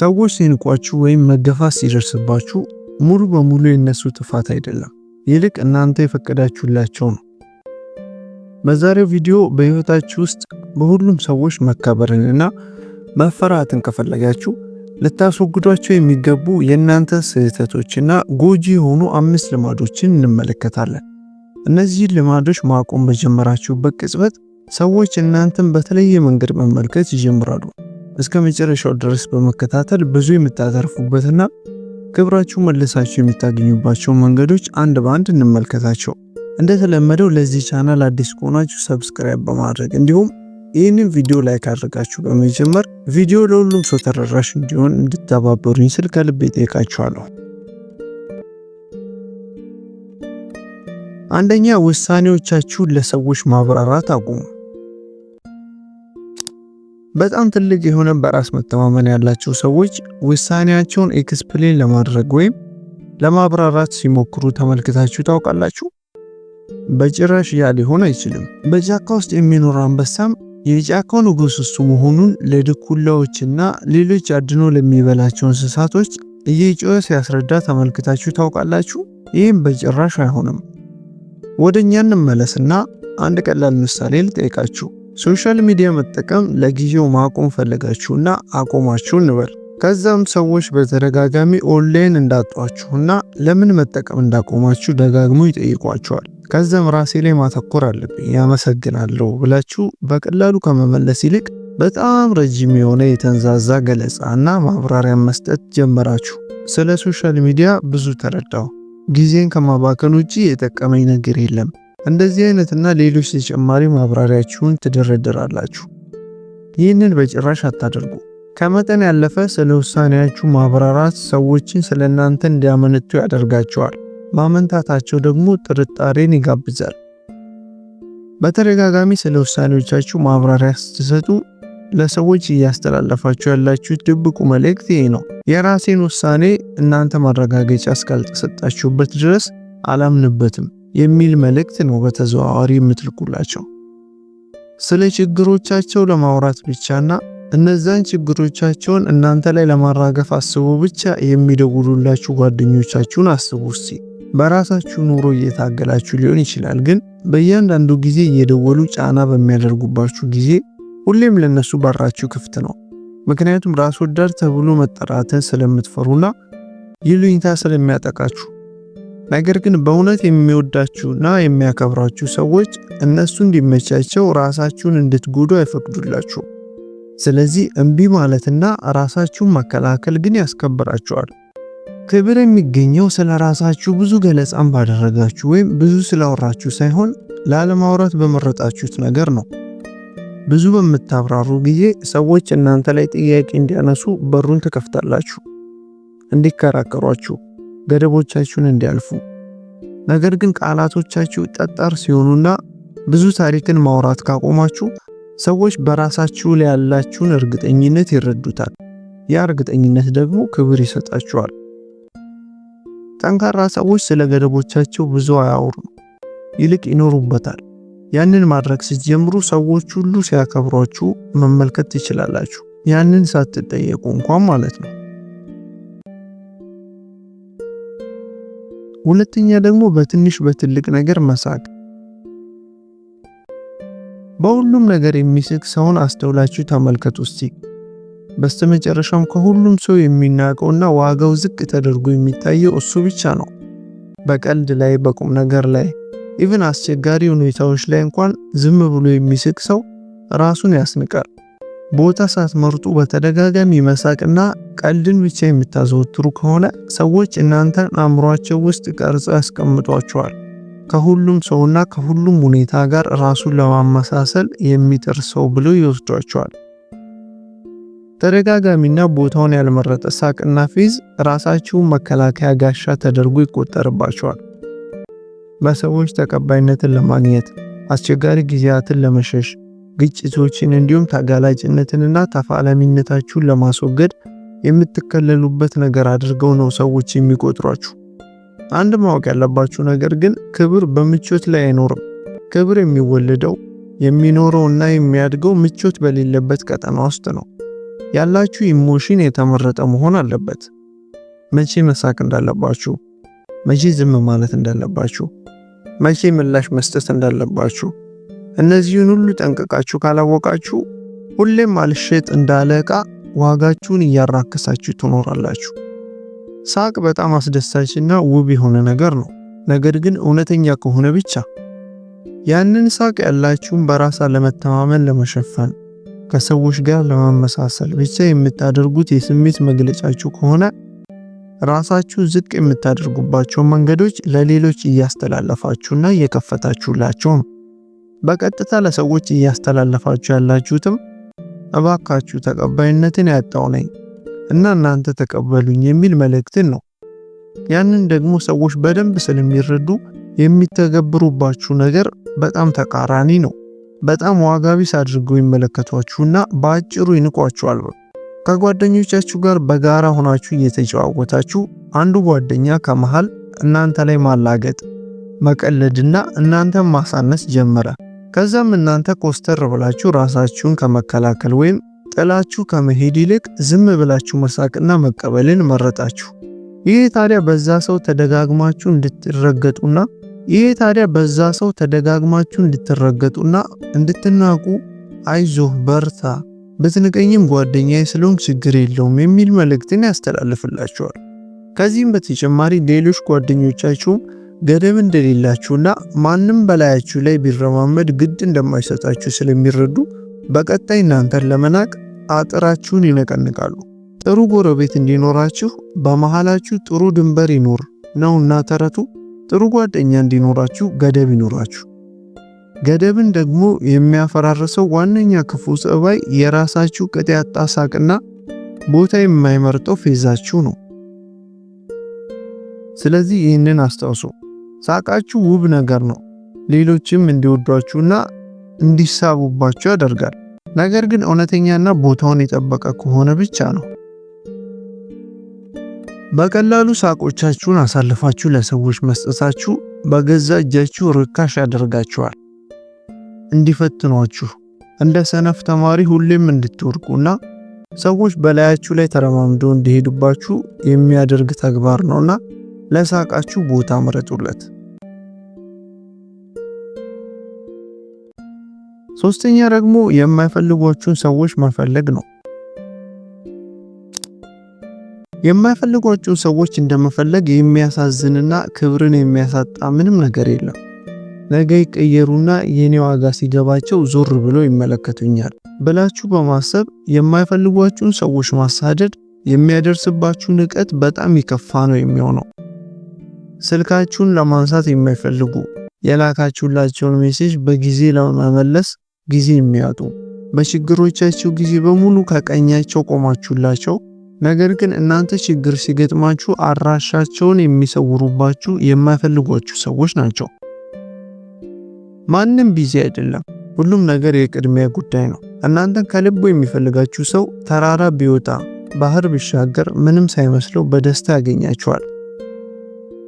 ሰዎች ሲንቋችሁ ወይም መገፋት ሲደርስባችሁ ሙሉ በሙሉ የነሱ ጥፋት አይደለም፣ ይልቅ እናንተ የፈቀዳችሁላቸው ነው። በዛሬው ቪዲዮ በህይወታችሁ ውስጥ በሁሉም ሰዎች መከበርንና መፈራትን ከፈለጋችሁ ልታስወግዷቸው የሚገቡ የእናንተ ስህተቶችና ጎጂ የሆኑ 5 ልማዶችን እንመለከታለን። እነዚህ ልማዶች ማቆም በጀመራችሁበት ቅጽበት ሰዎች እናንተን በተለየ መንገድ መመልከት ይጀምራሉ። እስከ መጨረሻው ድረስ በመከታተል ብዙ የምታተርፉበትና ክብራችሁ መልሳችሁ የምታገኙባቸው መንገዶች አንድ በአንድ እንመልከታቸው። እንደተለመደው ለዚህ ቻናል አዲስ ከሆናችሁ ሰብስክራይብ በማድረግ እንዲሁም ይህንን ቪዲዮ ላይክ አድርጋችሁ በመጀመር ቪዲዮ ለሁሉም ሰው ተደራሽ እንዲሆን እንድትተባበሩኝ ስል ከልብ እጠይቃችኋለሁ። አንደኛ፣ ውሳኔዎቻችሁን ለሰዎች ማብራራት አቁሙ። በጣም ትልቅ የሆነ በራስ መተማመን ያላቸው ሰዎች ውሳኔያቸውን ኤክስፕሌን ለማድረግ ወይም ለማብራራት ሲሞክሩ ተመልክታችሁ ታውቃላችሁ? በጭራሽ ያ ሊሆን አይችልም። በጫካ ውስጥ የሚኖር አንበሳም የጫካው ንጉስ እሱ መሆኑን ለድኩላዎችና ሌሎች አድኖ ለሚበላቸው እንስሳቶች እየጮኸ ሲያስረዳ ተመልክታችሁ ታውቃላችሁ? ይህም በጭራሽ አይሆንም። ወደኛ እንመለስና አንድ ቀላል ምሳሌ ልጠይቃችሁ። ሶሻል ሚዲያ መጠቀም ለጊዜው ማቆም ፈለጋችሁና አቆማችሁ እንበል። ከዛም ሰዎች በተደጋጋሚ ኦንላይን እንዳጧችሁና ለምን መጠቀም እንዳቆማችሁ ደጋግሞ ይጠይቋችኋል። ከዛም ራሴ ላይ ማተኮር አለብኝ ያመሰግናለሁ ብላችሁ በቀላሉ ከመመለስ ይልቅ በጣም ረጅም የሆነ የተንዛዛ ገለጻና ማብራሪያ መስጠት ጀመራችሁ። ስለ ሶሻል ሚዲያ ብዙ ተረዳሁ፣ ጊዜን ከማባከን ውጪ የጠቀመኝ ነገር የለም። እንደዚህ አይነትና ሌሎች ተጨማሪ ማብራሪያችሁን ትደረድራላችሁ። ይህንን በጭራሽ አታደርጉ። ከመጠን ያለፈ ስለ ውሳኔያችሁ ማብራራት ሰዎችን ስለናንተ እንዲያመነቱ ያደርጋቸዋል። ማመንታታቸው ደግሞ ጥርጣሬን ይጋብዛል። በተደጋጋሚ ስለ ውሳኔዎቻችሁ ማብራሪያ ስትሰጡ ለሰዎች እያስተላለፋችሁ ያላችሁት ድብቁ መልእክት ይሄ ነው: የራሴን ውሳኔ እናንተ ማረጋገጫ እስካልተሰጣችሁበት ድረስ አላምንበትም የሚል መልእክት ነው በተዘዋዋሪ የምትልኩላቸው። ስለ ችግሮቻቸው ለማውራት ብቻና እነዛን ችግሮቻቸውን እናንተ ላይ ለማራገፍ አስቡ ብቻ የሚደውሉላችሁ ጓደኞቻችሁን አስቡ እስቲ። በራሳችሁ ኑሮ እየታገላችሁ ሊሆን ይችላል፣ ግን በእያንዳንዱ ጊዜ እየደወሉ ጫና በሚያደርጉባችሁ ጊዜ ሁሌም ለነሱ በራችሁ ክፍት ነው። ምክንያቱም ራስ ወዳድ ተብሎ መጠራትን ስለምትፈሩና ይሉኝታ ስለሚያጠቃችሁ። ነገር ግን በእውነት የሚወዳችሁና የሚያከብራችሁ ሰዎች እነሱ እንዲመቻቸው ራሳችሁን እንድትጎዱ አይፈቅዱላችሁ። ስለዚህ እምቢ ማለትና ራሳችሁን መከላከል ግን ያስከብራችኋል። ክብር የሚገኘው ስለ ራሳችሁ ብዙ ገለጻን ባደረጋችሁ ወይም ብዙ ስላወራችሁ ሳይሆን ላለማውራት በመረጣችሁት ነገር ነው። ብዙ በምታብራሩ ጊዜ ሰዎች እናንተ ላይ ጥያቄ እንዲያነሱ በሩን ትከፍታላችሁ፣ እንዲከራከሯችሁ፣ ገደቦቻችሁን እንዲያልፉ። ነገር ግን ቃላቶቻችሁ ጠጣር ሲሆኑና ብዙ ታሪክን ማውራት ካቆማችሁ ሰዎች በራሳችሁ ላይ ያላችሁን እርግጠኝነት ይረዱታል። ያ እርግጠኝነት ደግሞ ክብር ይሰጣችኋል። ጠንካራ ሰዎች ስለ ገደቦቻቸው ብዙ አያወሩም፣ ይልቅ ይኖሩበታል። ያንን ማድረግ ስትጀምሩ ሰዎች ሁሉ ሲያከብሯችሁ መመልከት ትችላላችሁ፣ ያንን ሳትጠየቁ እንኳን ማለት ነው። ሁለተኛ ደግሞ በትንሽ በትልቅ ነገር መሳቅ። በሁሉም ነገር የሚስቅ ሰውን አስተውላችሁ ተመልከቱ እስቲ። በስተመጨረሻም ከሁሉም ሰው የሚናቀውና ዋጋው ዝቅ ተደርጎ የሚታየው እሱ ብቻ ነው። በቀልድ ላይ፣ በቁም ነገር ላይ፣ ኢቭን አስቸጋሪ ሁኔታዎች ላይ እንኳን ዝም ብሎ የሚስቅ ሰው ራሱን ያስንቃል። ቦታ ሳትመርጡ በተደጋጋሚ መሳቅና ቀልድን ብቻ የምታዘወትሩ ከሆነ ሰዎች እናንተን አእምሯቸው ውስጥ ቀርጸው ያስቀምጧቸዋል። ከሁሉም ሰውና ከሁሉም ሁኔታ ጋር ራሱን ለማመሳሰል የሚጥር ሰው ብለው ይወስዷቸዋል። ተደጋጋሚና ቦታውን ያልመረጠ ሳቅና ፌዝ ራሳችሁን መከላከያ ጋሻ ተደርጎ ይቆጠርባቸዋል። በሰዎች ተቀባይነትን ለማግኘት፣ አስቸጋሪ ጊዜያትን ለመሸሽ፣ ግጭቶችን እንዲሁም ተጋላጭነትንና ተፋላሚነታችሁን ለማስወገድ የምትከለሉበት ነገር አድርገው ነው ሰዎች የሚቆጥሯችሁ። አንድ ማወቅ ያለባችሁ ነገር ግን ክብር በምቾት ላይ አይኖርም። ክብር የሚወለደው የሚኖረውና የሚያድገው ምቾት በሌለበት ቀጠና ውስጥ ነው። ያላችሁ ኢሞሽን የተመረጠ መሆን አለበት። መቼ መሳቅ እንዳለባችሁ፣ መቼ ዝም ማለት እንዳለባችሁ፣ መቼ ምላሽ መስጠት እንዳለባችሁ እነዚህን ሁሉ ጠንቅቃችሁ ካላወቃችሁ ሁሌም አልሸጥ እንዳለ ዕቃ ዋጋችሁን እያራከሳችሁ ትኖራላችሁ። ሳቅ በጣም አስደሳችና ውብ የሆነ ነገር ነው። ነገር ግን እውነተኛ ከሆነ ብቻ። ያንን ሳቅ ያላችሁን በራስ ለመተማመን ለመሸፈን ከሰዎች ጋር ለመመሳሰል ብቻ የምታደርጉት የስሜት መግለጫችሁ ከሆነ ራሳችሁ ዝቅ የምታደርጉባቸው መንገዶች ለሌሎች እያስተላለፋችሁና እየከፈታችሁላቸው ነው። በቀጥታ ለሰዎች እያስተላለፋችሁ ያላችሁትም እባካችሁ ተቀባይነትን ያጣው ነኝ እና እናንተ ተቀበሉኝ የሚል መልእክትን ነው። ያንን ደግሞ ሰዎች በደንብ ስለሚረዱ የሚተገብሩባችሁ ነገር በጣም ተቃራኒ ነው። በጣም ዋጋ ቢስ አድርገው ይመለከቷችሁና በአጭሩ ይንቋችኋል። ከጓደኞቻችሁ ጋር በጋራ ሆናችሁ እየተጨዋወታችሁ አንዱ ጓደኛ ከመሃል እናንተ ላይ ማላገጥ፣ መቀለድና እናንተን ማሳነስ ጀመረ። ከዛም እናንተ ኮስተር ብላችሁ ራሳችሁን ከመከላከል ወይም ጥላችሁ ከመሄድ ይልቅ ዝም ብላችሁ መሳቅና መቀበልን መረጣችሁ። ይህ ታዲያ በዛ ሰው ተደጋግማችሁ እንድትረገጡና እንድትናቁ አይዞህ በርታ በትንቀኝም ጓደኛዬ ስለሆንክ ችግር የለውም የሚል መልእክትን ያስተላልፍላችኋል። ከዚህም በተጨማሪ ሌሎች ጓደኞቻችሁም ገደብ እንደሌላችሁና ማንም በላያችሁ ላይ ቢረማመድ ግድ እንደማይሰጣችሁ ስለሚረዱ በቀጣይ እናንተን ለመናቅ አጥራችሁን ይነቀንቃሉ። ጥሩ ጎረቤት እንዲኖራችሁ በመሃላችሁ ጥሩ ድንበር ይኖር ነውና ተረቱ። ጥሩ ጓደኛ እንዲኖራችሁ ገደብ ይኖራችሁ። ገደብን ደግሞ የሚያፈራርሰው ዋነኛ ክፉ ጸባይ የራሳችሁ ቅጥ ያጣ ሳቅና ቦታ የማይመርጠው ፌዛችሁ ነው። ስለዚህ ይህንን አስታውሱ። ሳቃችሁ ውብ ነገር ነው። ሌሎችም እንዲወዷችሁና እንዲሳቡባችሁ ያደርጋል። ነገር ግን እውነተኛና ቦታውን የጠበቀ ከሆነ ብቻ ነው። በቀላሉ ሳቆቻችሁን አሳልፋችሁ ለሰዎች መስጠታችሁ በገዛ እጃችሁ ርካሽ ያደርጋችኋል። እንዲፈትኗችሁ እንደ ሰነፍ ተማሪ ሁሌም እንድትወድቁና ሰዎች በላያችሁ ላይ ተረማምደው እንዲሄዱባችሁ የሚያደርግ ተግባር ነውና ለሳቃችሁ ቦታ ምረጡለት። ሶስተኛ ደግሞ የማይፈልጓችሁን ሰዎች መፈለግ ነው። የማይፈልጓችሁን ሰዎች እንደመፈለግ የሚያሳዝንና ክብርን የሚያሳጣ ምንም ነገር የለም። ነገ ይቀየሩና የኔ ዋጋ ሲገባቸው ዞር ብሎ ይመለከቱኛል ብላችሁ በማሰብ የማይፈልጓችሁን ሰዎች ማሳደድ የሚያደርስባችሁ ንቀት በጣም ይከፋ ነው የሚሆነው። ስልካችሁን ለማንሳት የማይፈልጉ የላካችሁላቸውን ሜሴጅ በጊዜ ለመመለስ ጊዜ የሚያጡ በችግሮቻቸው ጊዜ በሙሉ ከቀኛቸው ቆማችሁላቸው፣ ነገር ግን እናንተ ችግር ሲገጥማችሁ አድራሻቸውን የሚሰውሩባችሁ የማይፈልጓችሁ ሰዎች ናቸው። ማንም ቢዚ አይደለም። ሁሉም ነገር የቅድሚያ ጉዳይ ነው። እናንተን ከልቡ የሚፈልጋችሁ ሰው ተራራ ቢወጣ ባህር ቢሻገር ምንም ሳይመስለው በደስታ ያገኛችኋል።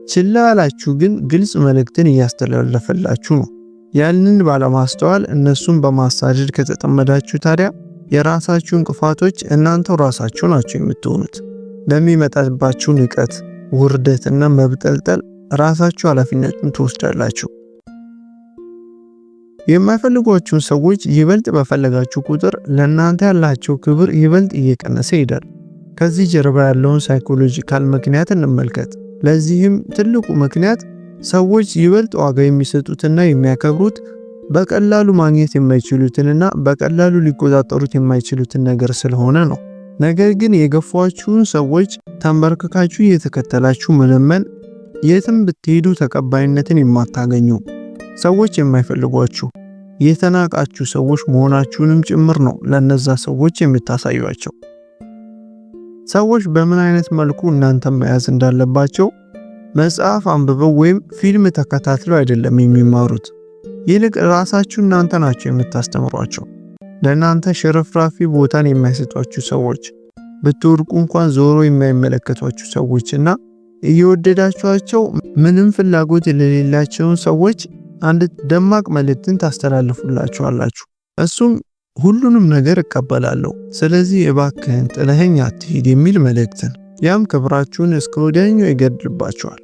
ችላ ያላችሁ ግን ግልጽ መልእክትን እያስተላለፈላችሁ ነው። ያንን ባለማስተዋል እነሱን በማሳደድ ከተጠመዳችሁ ታዲያ የራሳችሁ እንቅፋቶች እናንተው ራሳችሁ ናችሁ የምትሆኑት። ለሚመጣባችሁ ንቀት፣ ውርደትና መብጠልጠል ራሳችሁ ኃላፊነቱን ትወስዳላችሁ። የማይፈልጓችሁን ሰዎች ይበልጥ በፈለጋችሁ ቁጥር ለእናንተ ያላቸው ክብር ይበልጥ እየቀነሰ ይሄዳል። ከዚህ ጀርባ ያለውን ሳይኮሎጂካል ምክንያት እንመልከት። ለዚህም ትልቁ ምክንያት ሰዎች ይበልጥ ዋጋ የሚሰጡትና የሚያከብሩት በቀላሉ ማግኘት የማይችሉትንና በቀላሉ ሊቆጣጠሩት የማይችሉትን ነገር ስለሆነ ነው። ነገር ግን የገፏችሁን ሰዎች ተንበርክካችሁ እየተከተላችሁ መለመን የትም ብትሄዱ ተቀባይነትን የማታገኙ ሰዎች የማይፈልጓችሁ የተናቃችሁ ሰዎች መሆናችሁንም ጭምር ነው ለነዛ ሰዎች የምታሳዩአቸው። ሰዎች በምን አይነት መልኩ እናንተን መያዝ እንዳለባቸው መጽሐፍ አንብበው ወይም ፊልም ተከታትለው አይደለም የሚማሩት። ይልቅ ራሳችሁ እናንተ ናችሁ የምታስተምሯቸው። ለእናንተ ሽርፍራፊ ቦታን የማይሰጧችሁ ሰዎች፣ ብትወድቁ እንኳን ዞሮ የማይመለከቷችሁ ሰዎችና እየወደዳችኋቸው ምንም ፍላጎት የሌላቸውን ሰዎች አንድ ደማቅ መልእክትን ታስተላልፉላችኋላችሁ። እሱም ሁሉንም ነገር እቀበላለሁ፣ ስለዚህ እባክህን ጥለኸኝ አትሂድ የሚል መልእክትን። ያም ክብራችሁን እስከ ወዲያኛው ይገድልባቸዋል።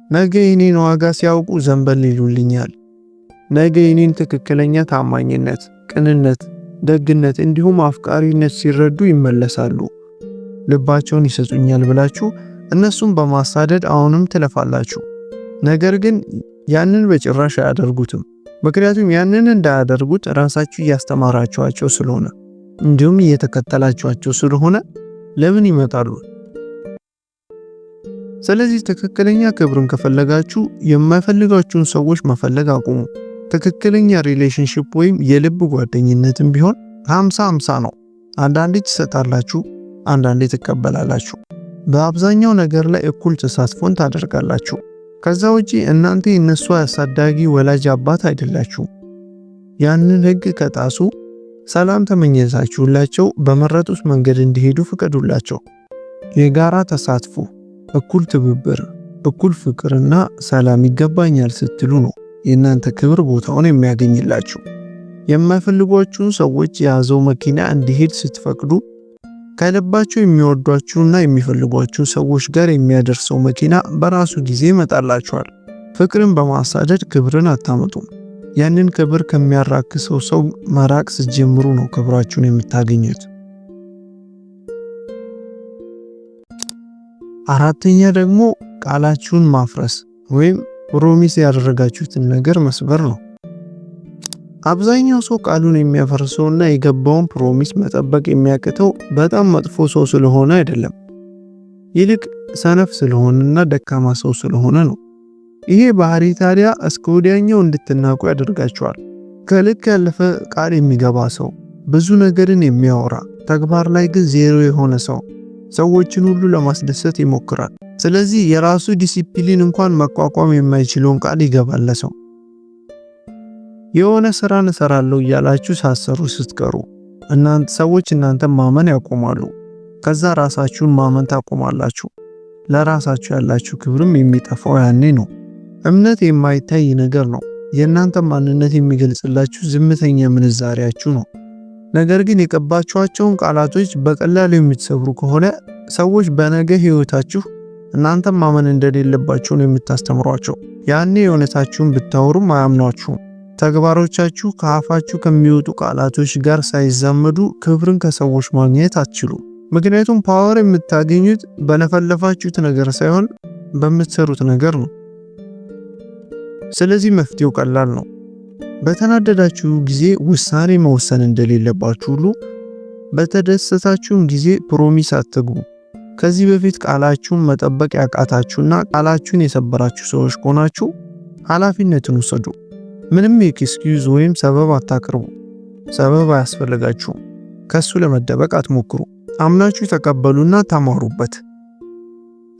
ነገ የኔን ዋጋ ሲያውቁ ዘንበል ይሉልኛል። ነገ የኔን ትክክለኛ ታማኝነት፣ ቅንነት፣ ደግነት እንዲሁም አፍቃሪነት ሲረዱ ይመለሳሉ። ልባቸውን ይሰጡኛል ብላችሁ እነሱን በማሳደድ አሁንም ትለፋላችሁ። ነገር ግን ያንን በጭራሽ አያደርጉትም። ምክንያቱም ያንን እንዳያደርጉት ራሳችሁ እያስተማራችኋቸው ስለሆነ እንዲሁም እየተከተላችኋቸው ስለሆነ ለምን ይመጣሉ? ስለዚህ ትክክለኛ ክብርን ከፈለጋችሁ የማይፈልጋችሁን ሰዎች መፈለግ አቁሙ። ትክክለኛ ሪሌሽንሺፕ ወይም የልብ ጓደኝነትም ቢሆን 50-50 ነው። አንዳንዴ ትሰጣላችሁ፣ አንዳንዴ ትቀበላላችሁ። በአብዛኛው ነገር ላይ እኩል ተሳትፎን ታደርጋላችሁ። ከዛ ውጪ እናንተ የነሱ አሳዳጊ ወላጅ አባት አይደላችሁ። ያንን ህግ ከጣሱ ሰላም ተመኘታችሁላቸው፣ በመረጡት መንገድ እንዲሄዱ ፍቀዱላቸው። የጋራ ተሳትፎ፣ እኩል ትብብር፣ እኩል ፍቅርና ሰላም ይገባኛል ስትሉ ነው የእናንተ ክብር ቦታውን የሚያገኝላችሁ። የማይፈልጓችሁን ሰዎች የያዘው መኪና እንዲሄድ ስትፈቅዱ ከልባቸው የሚወዷችሁና የሚፈልጓችሁ ሰዎች ጋር የሚያደርሰው መኪና በራሱ ጊዜ ይመጣላችኋል። ፍቅርን በማሳደድ ክብርን አታመጡም። ያንን ክብር ከሚያራክሰው ሰው መራቅ ስትጀምሩ ነው ክብራችሁን የምታገኙት። አራተኛ ደግሞ ቃላችሁን ማፍረስ ወይም ፕሮሚስ ያደረጋችሁትን ነገር መስበር ነው። አብዛኛው ሰው ቃሉን የሚያፈርሰውና የገባውን ፕሮሚስ መጠበቅ የሚያቅተው በጣም መጥፎ ሰው ስለሆነ አይደለም፣ ይልቅ ሰነፍ ስለሆነና ደካማ ሰው ስለሆነ ነው። ይሄ ባህሪ ታዲያ እስከ ወዲያኛው እንድትናቁ ያደርጋችኋል። ከልክ ያለፈ ቃል የሚገባ ሰው፣ ብዙ ነገርን የሚያወራ ተግባር ላይ ግን ዜሮ የሆነ ሰው ሰዎችን ሁሉ ለማስደሰት ይሞክራል። ስለዚህ የራሱ ዲሲፕሊን እንኳን መቋቋም የማይችለውን ቃል ይገባል ለሰው። የሆነ ስራን እሰራለሁ እያላችሁ ሳሰሩ ስትቀሩ ሰዎች እናንተን ማመን ያቆማሉ። ከዛ ራሳችሁን ማመን ታቆማላችሁ። ለራሳችሁ ያላችሁ ክብርም የሚጠፋው ያኔ ነው። እምነት የማይታይ ነገር ነው። የእናንተ ማንነት የሚገልጽላችሁ ዝምተኛ ምንዛሪያችሁ ነው። ነገር ግን የቀባችኋቸውን ቃላቶች በቀላሉ የምትሰብሩ ከሆነ ሰዎች በነገ ህይወታችሁ እናንተን ማመን እንደሌለባችሁ ነው የምታስተምሯቸው። ያኔ የእውነታችሁን ብታወሩም አያምኗችሁም። ተግባሮቻችሁ ከአፋችሁ ከሚወጡ ቃላቶች ጋር ሳይዛመዱ ክብርን ከሰዎች ማግኘት አትችሉም። ምክንያቱም ፓወር የምታገኙት በለፈለፋችሁት ነገር ሳይሆን በምትሰሩት ነገር ነው። ስለዚህ መፍትሄው ቀላል ነው። በተናደዳችሁ ጊዜ ውሳኔ መወሰን እንደሌለባችሁ ሁሉ በተደሰታችሁም ጊዜ ፕሮሚስ አትግቡ። ከዚህ በፊት ቃላችሁን መጠበቅ ያቃታችሁና ቃላችሁን የሰበራችሁ ሰዎች ከሆናችሁ ኃላፊነትን ውሰዱ። ምንም ኤክስኪዩዝ ወይም ሰበብ አታቅርቡ። ሰበብ አያስፈልጋችሁም። ከሱ ለመደበቅ አትሞክሩ። አምናችሁ ተቀበሉና ተማሩበት።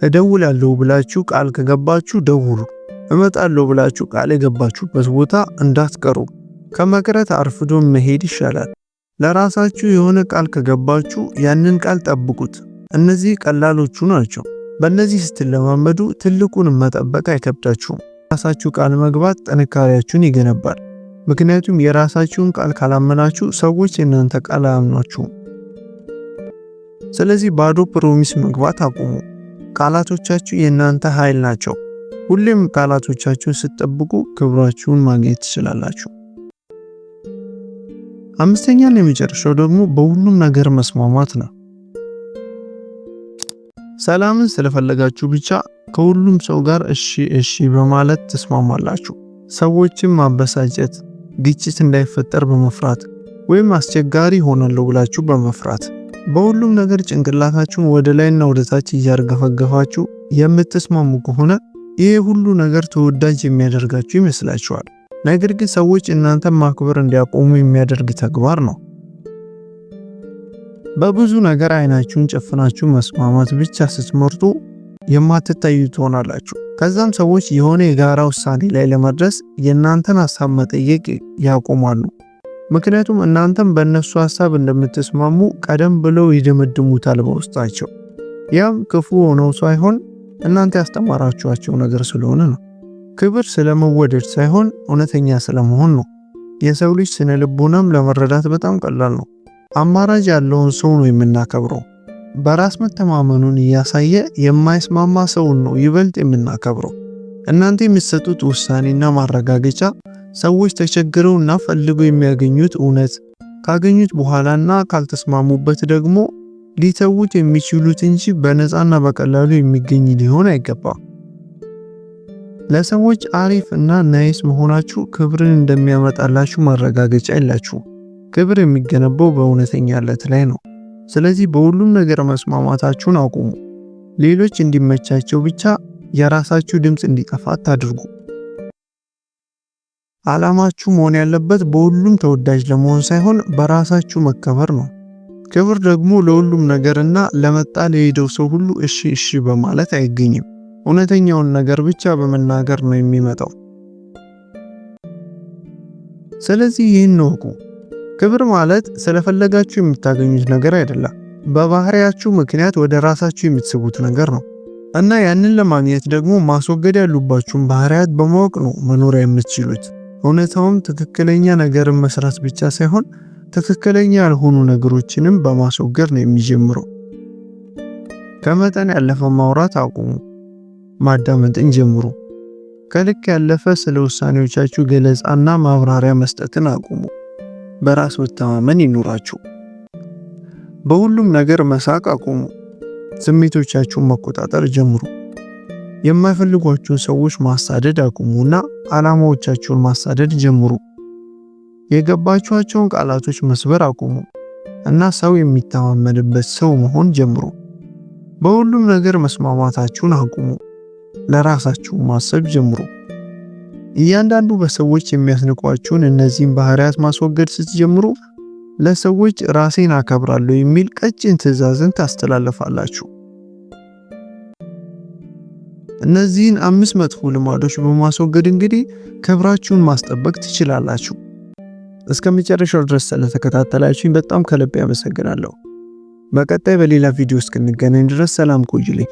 እደውላለሁ ብላችሁ ቃል ከገባችሁ ደውሉ። እመጣለሁ ብላችሁ ቃል የገባችሁበት ቦታ እንዳትቀሩ። ከመቅረት አርፍዶ መሄድ ይሻላል። ለራሳችሁ የሆነ ቃል ከገባችሁ ያንን ቃል ጠብቁት። እነዚህ ቀላሎቹ ናቸው። በእነዚህ ስትለማመዱ ትልቁን መጠበቅ አይከብዳችሁም። የራሳችሁ ቃል መግባት ጥንካሬያችሁን ይገነባል። ምክንያቱም የራሳችሁን ቃል ካላመናችሁ ሰዎች የእናንተ ቃል አያምኗችሁም። ስለዚህ ባዶ ፕሮሚስ መግባት አቁሙ። ቃላቶቻችሁ የእናንተ ኃይል ናቸው። ሁሌም ቃላቶቻችሁን ስትጠብቁ ክብራችሁን ማግኘት ትችላላችሁ። አምስተኛና የመጨረሻው ደግሞ በሁሉም ነገር መስማማት ነው። ሰላምን ስለፈለጋችሁ ብቻ ከሁሉም ሰው ጋር እሺ በማለት ተስማማላችሁ። ሰዎችን ማበሳጨት፣ ግጭት እንዳይፈጠር በመፍራት ወይም አስቸጋሪ ሆናለሁ ብላችሁ በመፍራት በሁሉም ነገር ጭንቅላታችሁን ወደ ላይና ወደ ታች እያርገፈገፋችሁ የምትስማሙ ከሆነ ይሄ ሁሉ ነገር ተወዳጅ የሚያደርጋችሁ ይመስላችኋል። ነገር ግን ሰዎች እናንተን ማክበር እንዲያቆሙ የሚያደርግ ተግባር ነው። በብዙ ነገር አይናችሁን ጨፍናችሁ መስማማት ብቻ ስትመርጡ የማትታዩ ትሆናላችሁ። ከዛም ሰዎች የሆነ የጋራ ውሳኔ ላይ ለመድረስ የእናንተን ሐሳብ መጠየቅ ያቆማሉ። ምክንያቱም እናንተም በእነሱ ሐሳብ እንደምትስማሙ ቀደም ብለው ይደመድሙታል በውስጣቸው። ያም ክፉ ሆነው ሳይሆን እናንተ ያስተማራችኋቸው ነገር ስለሆነ ነው። ክብር ስለመወደድ ሳይሆን እውነተኛ ስለመሆን ነው። የሰው ልጅ ስነ ልቦናም ለመረዳት በጣም ቀላል ነው። አማራጭ ያለውን ሰው ነው የምናከብረው። በራስ መተማመኑን እያሳየ የማይስማማ ሰውን ነው ይበልጥ የምናከብረው። እናንተ የምትሰጡት ውሳኔና ማረጋገጫ ሰዎች ተቸግረውና ፈልገው የሚያገኙት እውነት ካገኙት በኋላና ካልተስማሙበት ደግሞ ሊተውት የሚችሉት እንጂ በነፃና በቀላሉ የሚገኝ ሊሆን አይገባም። ለሰዎች አሪፍ እና ናይስ መሆናችሁ ክብርን እንደሚያመጣላችሁ ማረጋገጫ የላችሁ። ክብር የሚገነባው በእውነተኛነት ላይ ነው። ስለዚህ በሁሉም ነገር መስማማታችሁን አቁሙ። ሌሎች እንዲመቻቸው ብቻ የራሳችሁ ድምፅ እንዲጠፋ አታድርጉ። ዓላማችሁ መሆን ያለበት በሁሉም ተወዳጅ ለመሆን ሳይሆን በራሳችሁ መከበር ነው። ክብር ደግሞ ለሁሉም ነገርና ለመጣ ለሄደው ሰው ሁሉ እሺ እሺ በማለት አይገኝም። እውነተኛውን ነገር ብቻ በመናገር ነው የሚመጣው። ስለዚህ ይህን እወቁ። ክብር ማለት ስለፈለጋችሁ የምታገኙት ነገር አይደለም። በባህሪያችሁ ምክንያት ወደ ራሳችሁ የምትስቡት ነገር ነው እና ያንን ለማግኘት ደግሞ ማስወገድ ያሉባችሁን ባህሪያት በማወቅ ነው መኖር የምትችሉት። እውነታውም ትክክለኛ ነገርን መስራት ብቻ ሳይሆን ትክክለኛ ያልሆኑ ነገሮችንም በማስወገድ ነው የሚጀምረው። ከመጠን ያለፈ ማውራት አቁሙ። ማዳመጥን ጀምሩ። ከልክ ያለፈ ስለ ውሳኔዎቻችሁ ገለጻና ማብራሪያ መስጠትን አቁሙ። በራስ መተማመን ይኑራችሁ። በሁሉም ነገር መሳቅ አቁሙ። ስሜቶቻችሁን መቆጣጠር ጀምሩ። የማይፈልጓችሁን ሰዎች ማሳደድ አቁሙና ዓላማዎቻችሁን ማሳደድ ጀምሩ። የገባችኋቸውን ቃላቶች መስበር አቁሙ እና ሰው የሚተማመንበት ሰው መሆን ጀምሩ። በሁሉም ነገር መስማማታችሁን አቁሙ። ለራሳችሁ ማሰብ ጀምሩ። እያንዳንዱ በሰዎች የሚያስንቋችሁን እነዚህን ባህሪያት ማስወገድ ስትጀምሩ ለሰዎች ራሴን አከብራለሁ የሚል ቀጭን ትዕዛዝን ታስተላልፋላችሁ። እነዚህን 5 መጥፎ ልማዶች በማስወገድ እንግዲህ ክብራችሁን ማስጠበቅ ትችላላችሁ። እስከመጨረሻው ድረስ ስለተከታተላችሁኝ በጣም ከልብ አመሰግናለሁ። በቀጣይ በሌላ ቪዲዮ እስክንገናኝ ድረስ ሰላም ቆዩልኝ።